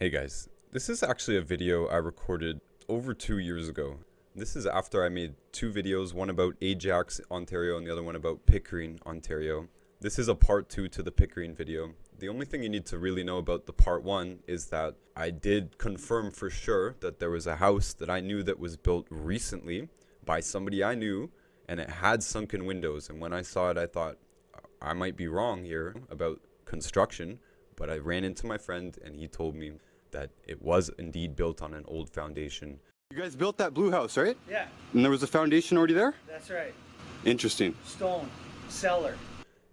Hey guys, this is actually a video I recorded over 2 years ago. This is after I made two videos, one about Ajax, Ontario, and the other one about Pickering, Ontario. This is a part 2 to the Pickering video. The only thing you need to really know about the part 1 is that I did confirm for sure that there was a house that I knew that was built recently by somebody I knew, and it had sunken windows. And when I saw it, I thought, I might be wrong here about construction, but I ran into my friend and he told me that it was indeed built on an old foundation. You guys built that blue house, right? Yeah, And there was a foundation already there? that's right. Interesting. Stone, cellar.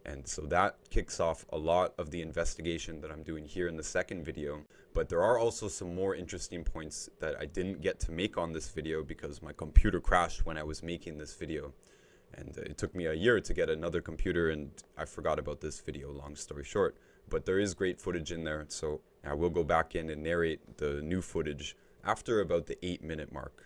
And so that kicks off a lot of the investigation that I'm doing here in the second video. But there are also some more interesting points that I didn't get to make on this video because my computer crashed when I was making this video. And it took me a year to get another computer, and I forgot about this video, long story short. But there is great footage in there, so I will go back in and narrate the new footage after about the 8-minute mark.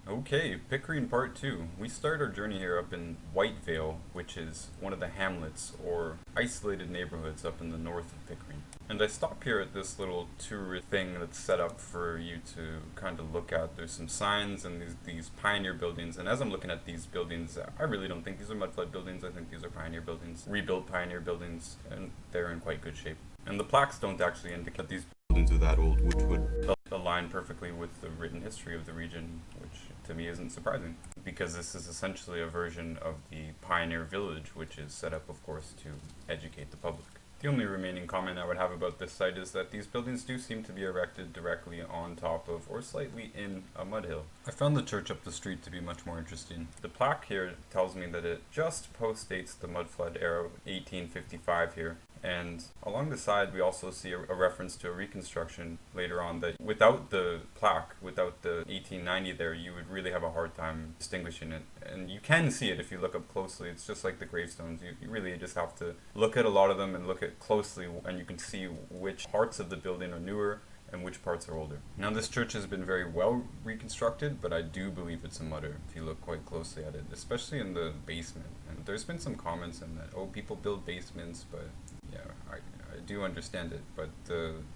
Okay, Pickering Part 2. We start our journey here up in Whitevale, which is one of the hamlets or isolated neighborhoods up in the north of Pickering. And I stop here at this little tourist thing that's set up for you to kind of look at. There's some signs and these pioneer buildings, and as I'm looking at these buildings, I really don't think these are Mudflood buildings. I think these are pioneer buildings, rebuilt pioneer buildings, and they're in quite good shape. And the plaques don't actually indicate these buildings are that old, which would align perfectly with the written history of the region, which to me isn't surprising, because this is essentially a version of the pioneer village, which is set up, of course, to educate the public. The only remaining comment I would have about this site is that these buildings do seem to be erected directly on top of or slightly in a mud hill. I found the church up the street to be much more interesting. The plaque here tells me that it just postdates the Mudflood era, 1855 here. And along the side we also see a reference to a reconstruction later on that without the plaque, without the 1890 there, you would really have a hard time distinguishing it. And you can see it if you look up closely. It's just like the gravestones. You really just have to look at a lot of them and look at closely, and you can see which parts of the building are newer and which parts are older. Now this church has been very well reconstructed, but I do believe it's a mudder if you look quite closely at it, especially in the basement. And there's been some comments in that, oh, people build basements, but yeah, I do understand it, but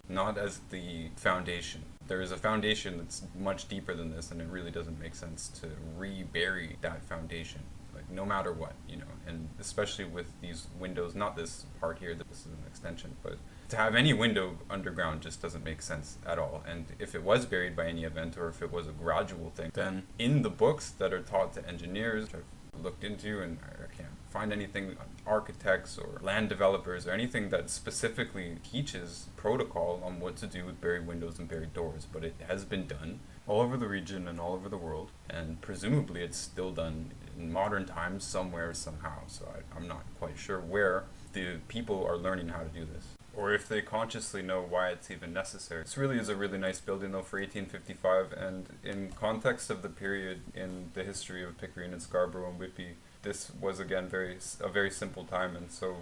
not as the foundation. There is a foundation that's much deeper than this, and it really doesn't make sense to rebury that foundation, like no matter what, you know, and especially with these windows, not this part here, this is an extension, but to have any window underground just doesn't make sense at all. And if it was buried by any event, or if it was a gradual thing, then in the books that are taught to engineers, which I've looked into, and I can't find anything on architects or land developers or anything that specifically teaches protocol on what to do with buried windows and buried doors, but it has been done all over the region and all over the world, and presumably it's still done in modern times somewhere, somehow. So I'm not quite sure where the people are learning how to do this, or if they consciously know why it's even necessary. This really is a really nice building though for 1855, and in context of the period in the history of Pickering and Scarborough and Whitby, this was again a very simple time, and so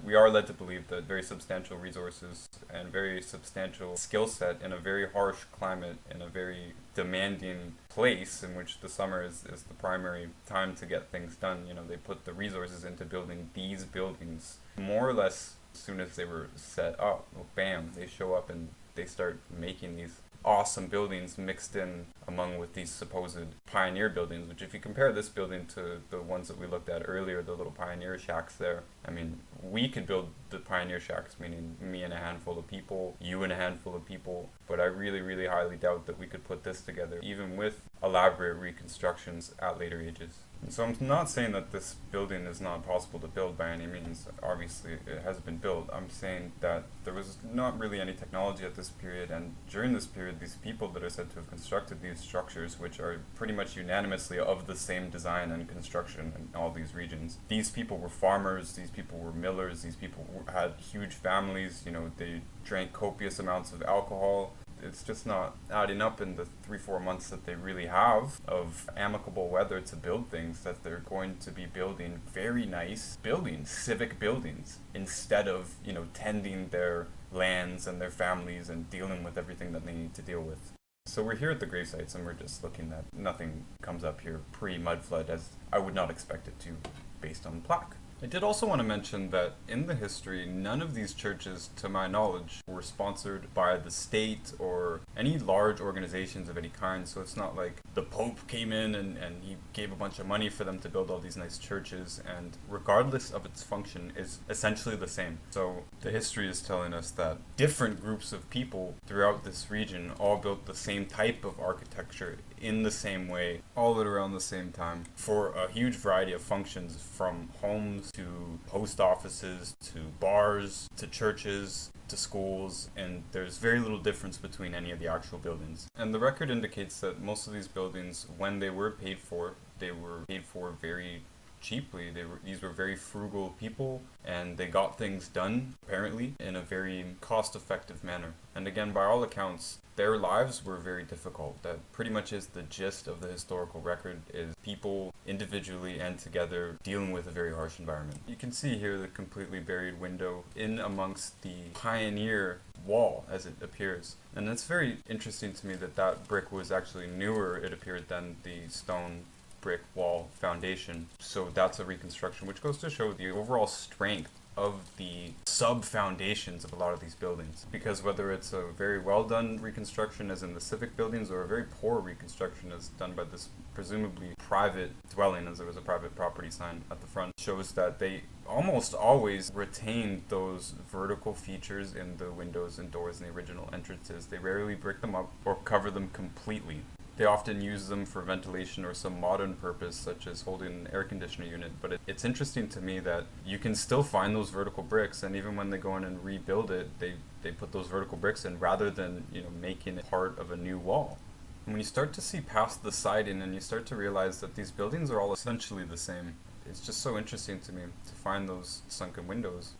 we are led to believe that very substantial resources and very substantial skill set in a very harsh climate, in a very demanding place in which the summer is the primary time to get things done. You know, they put the resources into building these buildings more or less as soon as they were set up. Well, bam, they show up and they start making these awesome buildings mixed in among with these supposed pioneer buildings, which if you compare this building to the ones that we looked at earlier, the little pioneer shacks there, I mean, we could build the pioneer shacks, meaning me and a handful of people, you and a handful of people, but I really, really highly doubt that we could put this together, even with elaborate reconstructions at later ages. And so I'm not saying that this building is not possible to build by any means. Obviously it has been built. I'm saying that there was not really any technology at this period, and during this period these people that are said to have constructed these structures, which are pretty much unanimously of the same design and construction in all these regions, these people were farmers, these people were millers, these people had huge families, you know, they drank copious amounts of alcohol. It's just not adding up in the 3-4 months that they really have of amicable weather to build things, that they're going to be building very nice buildings, civic buildings, instead of, you know, tending their lands and their families and dealing with everything that they need to deal with. So we're here at the grave sites, and we're just looking at nothing comes up here pre-Mudflood, as I would not expect it to based on the plaque. I did also want to mention that in the history, none of these churches, to my knowledge, were sponsored by the state or any large organizations of any kind. So it's not like the Pope came in and he gave a bunch of money for them to build all these nice churches, and regardless of its function, is essentially the same. So the history is telling us that different groups of people throughout this region all built the same type of architecture in the same way, all at around the same time, for a huge variety of functions, from homes to post offices to bars to churches to schools, and there's very little difference between any of the actual buildings. And the record indicates that most of these buildings, when they were paid for, they were paid for very cheaply. These were very frugal people, and they got things done apparently in a very cost-effective manner. And again, by all accounts, their lives were very difficult. That pretty much is the gist of the historical record, is people individually and together dealing with a very harsh environment. You can see here the completely buried window in amongst the pioneer wall as it appears. And it's very interesting to me that that brick was actually newer, it appeared, than the stone brick wall foundation. So that's a reconstruction, which goes to show the overall strength of the sub-foundations of a lot of these buildings. Because whether it's a very well done reconstruction as in the civic buildings, or a very poor reconstruction as done by this presumably private dwelling, as there was a private property sign at the front, shows that they almost always retained those vertical features in the windows and doors in the original entrances. They rarely brick them up or cover them completely. They often use them for ventilation or some modern purpose, such as holding an air conditioner unit. But it's interesting to me that you can still find those vertical bricks, and even when they go in and rebuild it, they put those vertical bricks in rather than, making it part of a new wall. And when you start to see past the siding and you start to realize that these buildings are all essentially the same, it's just so interesting to me to find those sunken windows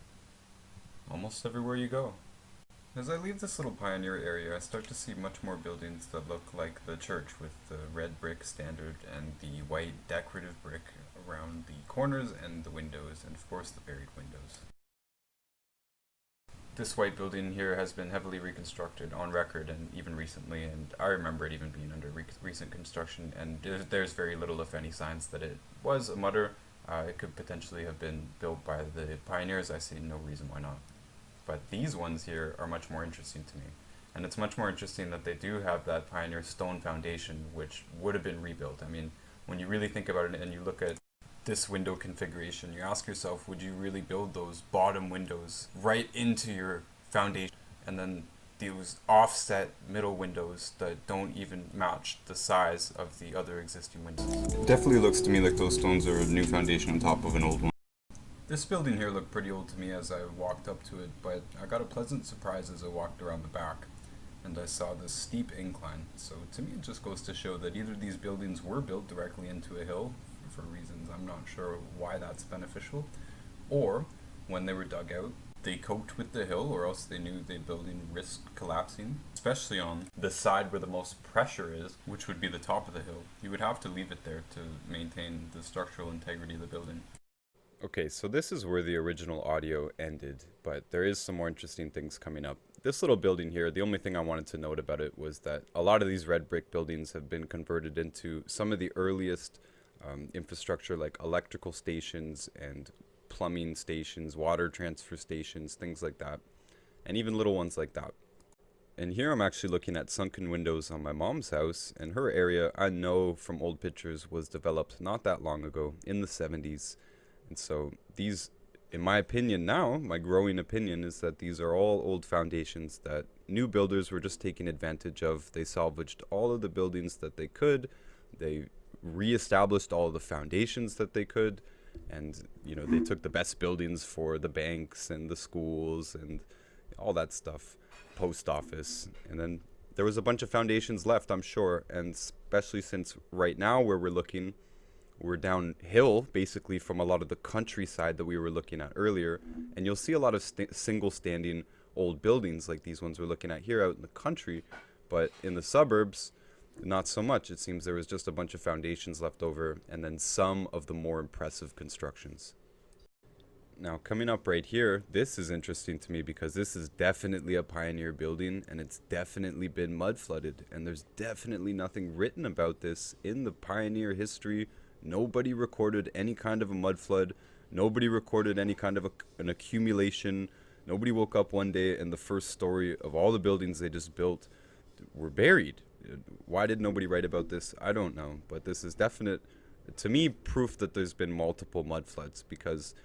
almost everywhere you go. As I leave this little pioneer area, I start to see much more buildings that look like the church, with the red brick standard and the white decorative brick around the corners and the windows, and of course the buried windows. This white building here has been heavily reconstructed on record, and even recently, and I remember it even being under recent construction, and there's very little, if any, signs that it was a mutter. It could potentially have been built by the pioneers. I see no reason why not. But these ones here are much more interesting to me. And it's much more interesting that they do have that pioneer stone foundation, which would have been rebuilt. I mean, when you really think about it and you look at this window configuration, you ask yourself, would you really build those bottom windows right into your foundation? And then those offset middle windows that don't even match the size of the other existing windows. It definitely looks to me like those stones are a new foundation on top of an old one. This building here looked pretty old to me as I walked up to it, but I got a pleasant surprise as I walked around the back, and I saw this steep incline. So to me it just goes to show that either these buildings were built directly into a hill, for reasons I'm not sure why that's beneficial, or when they were dug out, they coped with the hill, or else they knew the building risked collapsing, especially on the side where the most pressure is, which would be the top of the hill. You would have to leave it there to maintain the structural integrity of the building. Okay, so this is where the original audio ended, but there is some more interesting things coming up. This little building here, the only thing I wanted to note about it was that a lot of these red brick buildings have been converted into some of the earliest infrastructure, like electrical stations and plumbing stations, water transfer stations, things like that, and even little ones like that. And here I'm actually looking at sunken windows on my mom's house, and her area, I know from old pictures, was developed not that long ago, in the 70s. And so these, in my opinion now, my growing opinion, is that these are all old foundations that new builders were just taking advantage of. They salvaged all of the buildings that they could. They reestablished all of the foundations that they could. And, they took the best buildings for the banks and the schools and all that stuff, post office. And then there was a bunch of foundations left, I'm sure. And especially since right now where we're looking, we're downhill basically from a lot of the countryside that we were looking at earlier, and you'll see a lot of single standing old buildings like these ones we're looking at here out in the country, but in the suburbs not so much. It seems there was just a bunch of foundations left over, and then some of the more impressive constructions. Now coming up right here, this is interesting to me because this is definitely a pioneer building, and it's definitely been mud flooded, and there's definitely nothing written about this in the pioneer history. Nobody recorded any kind of a mud flood. Nobody recorded any kind of an accumulation. Nobody woke up one day and the first story of all the buildings they just built were buried. Why did nobody write about this? I don't know. But this is definite, to me, proof that there's been multiple mud floods, because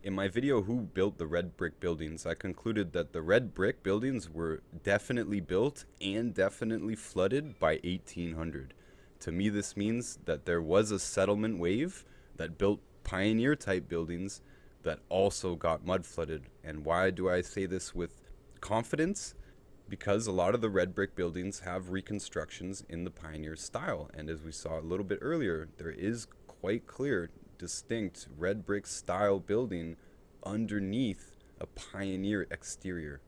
in my video, Who Built the Red Brick Buildings, I concluded that the red brick buildings were definitely built and definitely flooded by 1800. To me, this means that there was a settlement wave that built pioneer type buildings that also got mud flooded. And why do I say this with confidence? Because a lot of the red brick buildings have reconstructions in the pioneer style. And as we saw a little bit earlier, there is quite clear, distinct red brick style building underneath a pioneer exterior.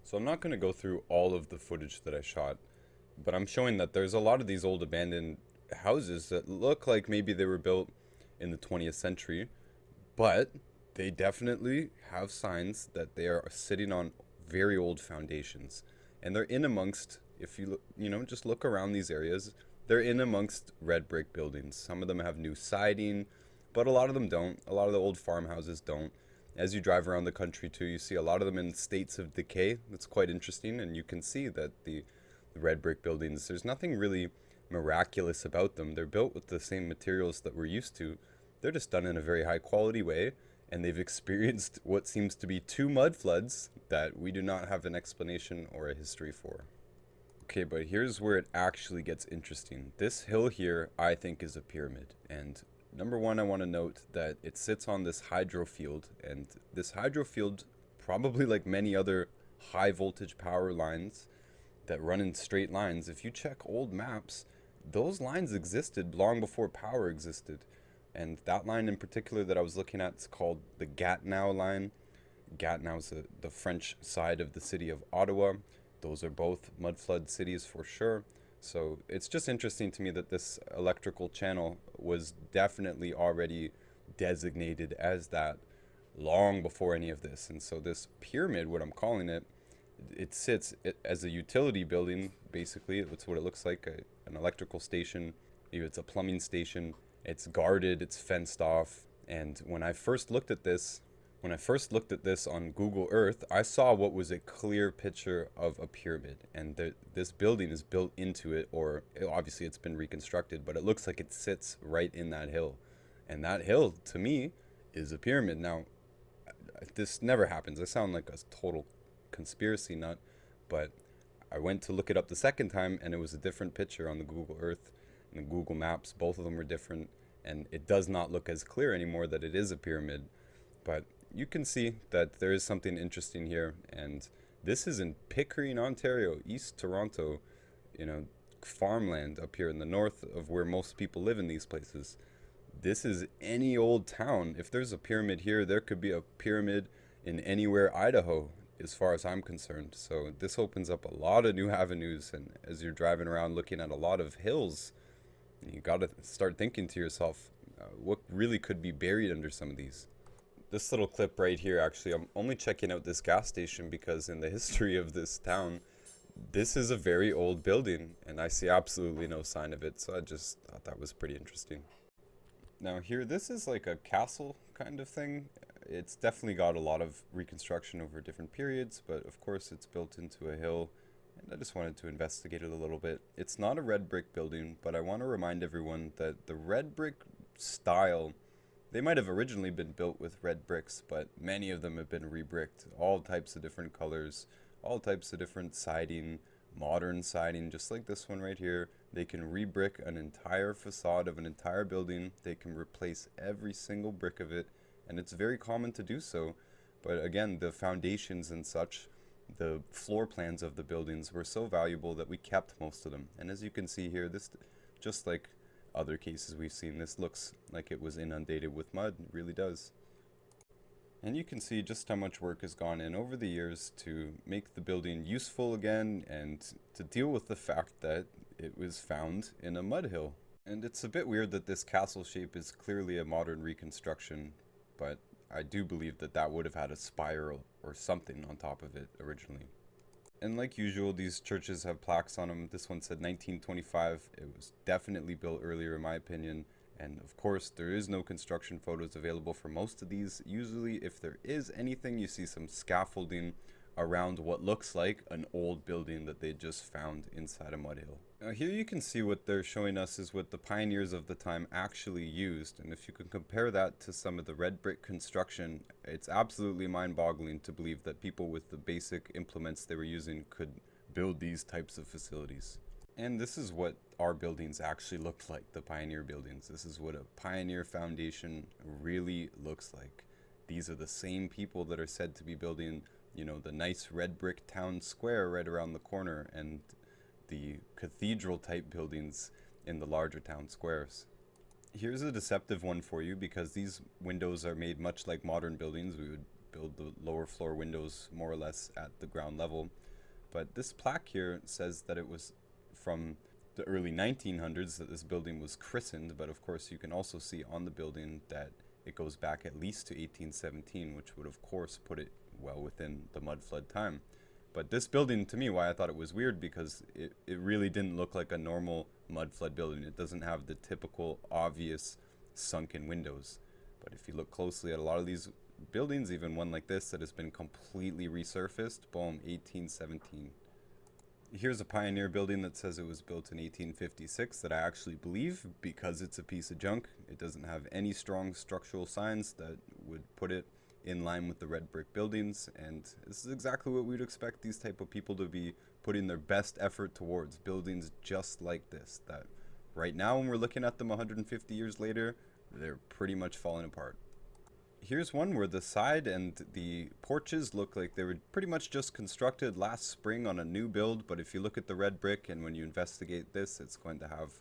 So I'm not going to go through all of the footage that I shot, but I'm showing that there's a lot of these old abandoned houses that look like maybe they were built in the 20th century, but they definitely have signs that they are sitting on very old foundations. And they're in amongst, if you just look around these areas, they're in amongst red brick buildings. Some of them have new siding, but a lot of them don't. A lot of the old farmhouses don't. As you drive around the country too, you see a lot of them in states of decay. That's quite interesting, and you can see that the red brick buildings, there's nothing really miraculous about them. They're built with the same materials that we're used to. They're just done in a very high quality way, and they've experienced what seems to be 2 mud floods that we do not have an explanation or a history for. Okay, but here's where it actually gets interesting. This hill here, I think, is a pyramid. And number one, I want to note that it sits on this hydro field. And this hydro field, probably like many other high voltage power lines that run in straight lines, if you check old maps, those lines existed long before power existed. And that line in particular that I was looking at is called the Gatineau line. Gatineau is the French side of the city of Ottawa. Those are both mudflood cities for sure. So it's just interesting to me that this electrical channel was definitely already designated as that long before any of this. And so this pyramid, what I'm calling it, it sits as a utility building, basically. It's what it looks like, an electrical station. Maybe it's a plumbing station. It's guarded, it's fenced off. And when I first looked at this on Google Earth, I saw what was a clear picture of a pyramid, and this building is built into it, or obviously it's been reconstructed, but it looks like it sits right in that hill. And that hill, to me, is a pyramid. Now, this never happens. I sound like a total conspiracy nut, but I went to look it up the second time, and it was a different picture on the Google Earth and the Google Maps. Both of them were different, and it does not look as clear anymore that it is a pyramid. But you can see that there is something interesting here, and this is in Pickering, Ontario, East Toronto, farmland up here in the north of where most people live in these places. This is any old town. If there's a pyramid here, there could be a pyramid in anywhere Idaho, as far as I'm concerned. So this opens up a lot of new avenues, and as you're driving around looking at a lot of hills, you got to start thinking to yourself, what really could be buried under some of these? This little clip right here, actually, I'm only checking out this gas station because in the history of this town, this is a very old building, and I see absolutely no sign of it, so I just thought that was pretty interesting. Now here, this is like a castle kind of thing. It's definitely got a lot of reconstruction over different periods, but of course it's built into a hill, and I just wanted to investigate it a little bit. It's not a red brick building, but I want to remind everyone that the red brick style, they might have originally been built with red bricks, but many of them have been rebricked. All types of different colors, all types of different siding, modern siding, just like this one right here. They can rebrick an entire facade of an entire building. They can replace every single brick of it, and it's very common to do so. But again, the foundations and such, the floor plans of the buildings were so valuable that we kept most of them. And as you can see here, this, just like other cases we've seen, this looks like it was inundated with mud. It really does. And you can see just how much work has gone in over the years to make the building useful again and to deal with the fact that it was found in a mud hill. And it's a bit weird that this castle shape is clearly a modern reconstruction, but I do believe that that would have had a spiral or something on top of it originally. And like usual, these churches have plaques on them. This one said 1925. It was definitely built earlier in my opinion. And of course, there is no construction photos available for most of these. Usually, if there is anything, you see some scaffolding around what looks like an old building that they just found inside a mud hill. Now here you can see what they're showing us is what the pioneers of the time actually used, and if you can compare that to some of the red brick construction, it's absolutely mind-boggling to believe that people with the basic implements they were using could build these types of facilities. And this is what our buildings actually looked like, the pioneer buildings. This is what a pioneer foundation really looks like. These are the same people that are said to be building, you know, the nice red brick town square right around the corner and the cathedral type buildings in the larger town squares. Here's a deceptive one for you because these windows are made much like modern buildings. We would build the lower floor windows more or less at the ground level. But this plaque here says that it was from the early 1900s that this building was christened, but of course you can also see on the building that it goes back at least to 1817, which would of course put it well within the Mudflood time. But this building, to me, why I thought it was weird, because it really didn't look like a normal Mudflood building. It doesn't have the typical obvious sunken windows. But if you look closely at a lot of these buildings, even one like this that has been completely resurfaced, boom, 1817. Here's a pioneer building that says it was built in 1856 that I actually believe because it's a piece of junk. It doesn't have any strong structural signs that would put it in line with the red brick buildings, and this is exactly what we'd expect these type of people to be putting their best effort towards, buildings just like this, that right now when we're looking at them 150 years later, they're pretty much falling apart. Here's one where the side and the porches look like they were pretty much just constructed last spring on a new build, but if you look at the red brick and when you investigate this, it's going to have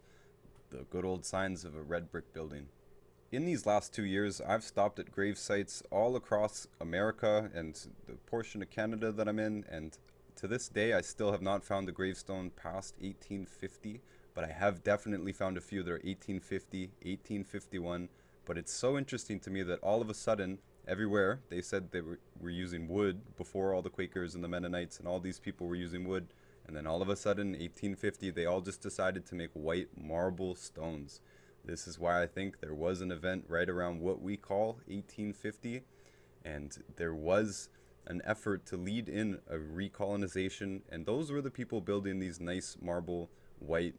the good old signs of a red brick building. In these last 2 years, I've stopped at grave sites all across America and the portion of Canada that I'm in, and to this day I still have not found a gravestone past 1850, but I have definitely found a few that are 1850, 1851, but it's so interesting to me that all of a sudden, everywhere, they said they were using wood before all the Quakers and the Mennonites and all these people were using wood, and then all of a sudden, 1850, they all just decided to make white marble stones. This is why I think there was an event right around what we call 1850, and there was an effort to lead in a recolonization, and those were the people building these nice marble white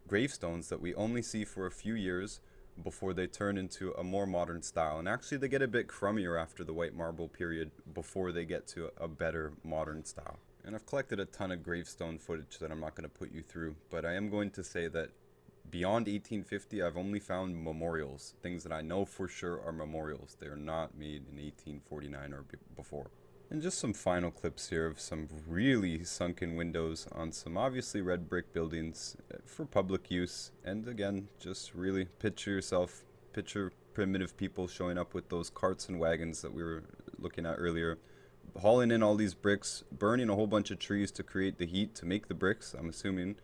gravestones that we only see for a few years before they turn into a more modern style. And actually they get a bit crummier after the white marble period before they get to a better modern style. And I've collected a ton of gravestone footage that I'm not going to put you through, but I am going to say that beyond 1850, I've only found memorials, things that I know for sure are memorials. They're not made in 1849 or before. And just some final clips here of some really sunken windows on some obviously red brick buildings for public use. And again, just really picture primitive people showing up with those carts and wagons that we were looking at earlier, hauling in all these bricks, burning a whole bunch of trees to create the heat to make the bricks, I'm assuming.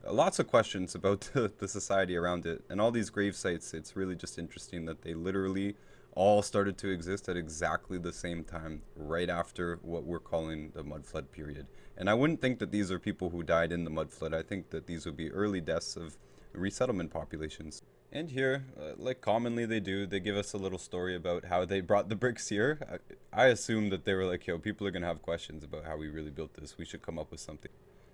Lots of questions about the society around it, and all these grave sites. It's really just interesting that they literally all started to exist at exactly the same time, right after what we're calling the Mudflood period. And I wouldn't think that these are people who died in the Mudflood. I think that these would be early deaths of resettlement populations. And here, like commonly they do, they give us a little story about how they brought the bricks here. I assume that they were like, yo, people are gonna have questions about how we really built this. We should come up with something.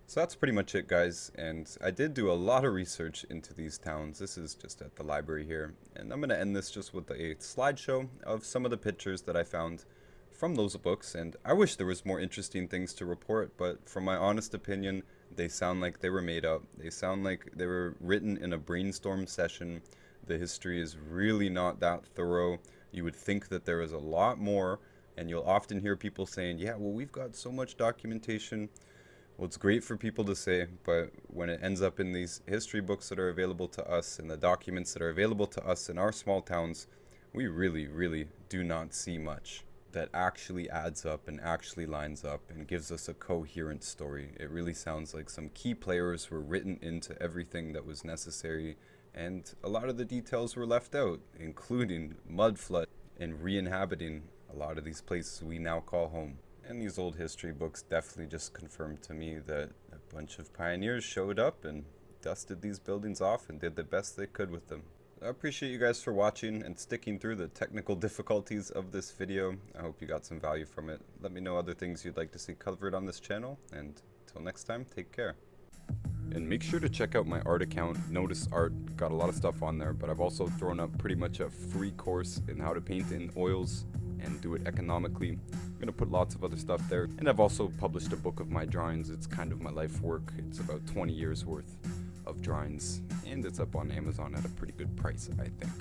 So that's pretty much it, guys, and I did do a lot of research into these towns. This is just at the library here, and I'm going to end this just with a slideshow of some of the pictures that I found from those books, and I wish there was more interesting things to report, but from my honest opinion, they sound like they were made up. They sound like they were written in a brainstorm session. The history is really not that thorough. You would think that there is a lot more, and you'll often hear people saying, yeah, well, we've got so much documentation. Well, it's great for people to say, but when it ends up in these history books that are available to us and the documents that are available to us in our small towns, we really, really do not see much that actually adds up and actually lines up and gives us a coherent story. It really sounds like some key players were written into everything that was necessary, and a lot of the details were left out, including Mudflood and re-inhabiting a lot of these places we now call home. And these old history books definitely just confirmed to me that a bunch of pioneers showed up and dusted these buildings off and did the best they could with them. I appreciate you guys for watching and sticking through the technical difficulties of this video. I hope you got some value from it. Let me know other things you'd like to see covered on this channel, and until next time, take care. And make sure to check out my art account, Notice Art. Got a lot of stuff on there, but I've also thrown up pretty much a free course in how to paint in oils and do it economically. I'm gonna put lots of other stuff there. And I've also published a book of my drawings. It's kind of my life work. It's about 20 years worth of drawings, and it's up on Amazon at a pretty good price, I think.